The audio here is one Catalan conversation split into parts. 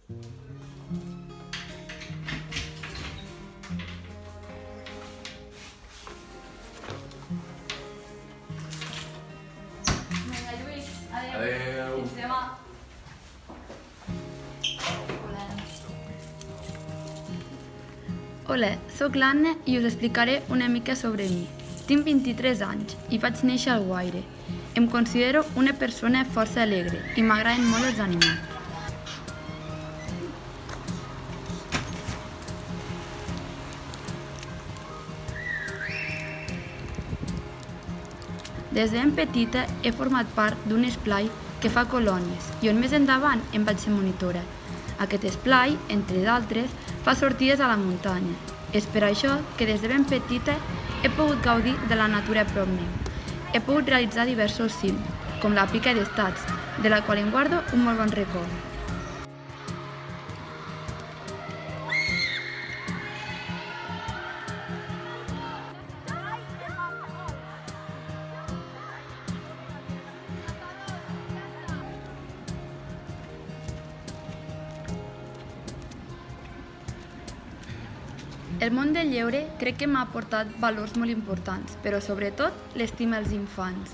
Vinga, Lluís, adéu. Adéu. Fins demà. Hola, sóc l'Anna i us explicaré una mica sobre mi. Tinc 23 anys i vaig néixer al Guaire. Em considero una persona força alegre i m'agraden molt els animals. Des de ben petita he format part d'un esplai que fa colònies i on més endavant em vaig ser monitora. Aquest esplai, entre d'altres, fa sortides a la muntanya. És per això que des de ben petita he pogut gaudir de la natura a prop meu. He pogut realitzar diversos cims, com la pica d'estats, de la qual em guardo un molt bon record. El món del lleure crec que m'ha aportat valors molt importants, però sobretot l'estima als infants.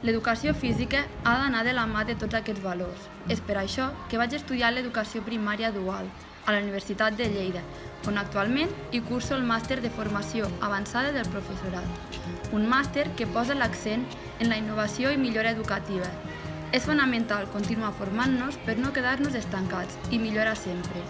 L'educació física ha d'anar de la mà de tots aquests valors. És per això que vaig estudiar l'educació primària dual a la Universitat de Lleida, on actualment hi curso el màster de formació avançada del professorat. Un màster que posa l'accent en la innovació i millora educativa. És fonamental continuar formant-nos per no quedar-nos estancats i millorar sempre.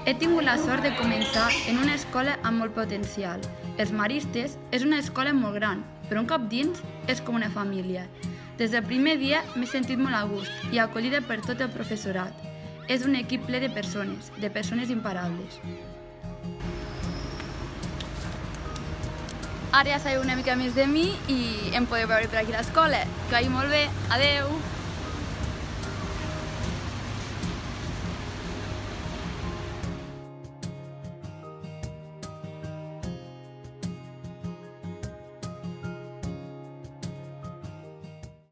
He tingut la sort de començar en una escola amb molt potencial. Els Maristes és una escola molt gran, però un cop dins és com una família. Des del primer dia m'he sentit molt a gust i acollida per tot el professorat. És un equip ple de persones imparables. Ara ja sabeu una mica més de mi i em podeu veure per aquí a l'escola. Que vagi molt bé. Adeu!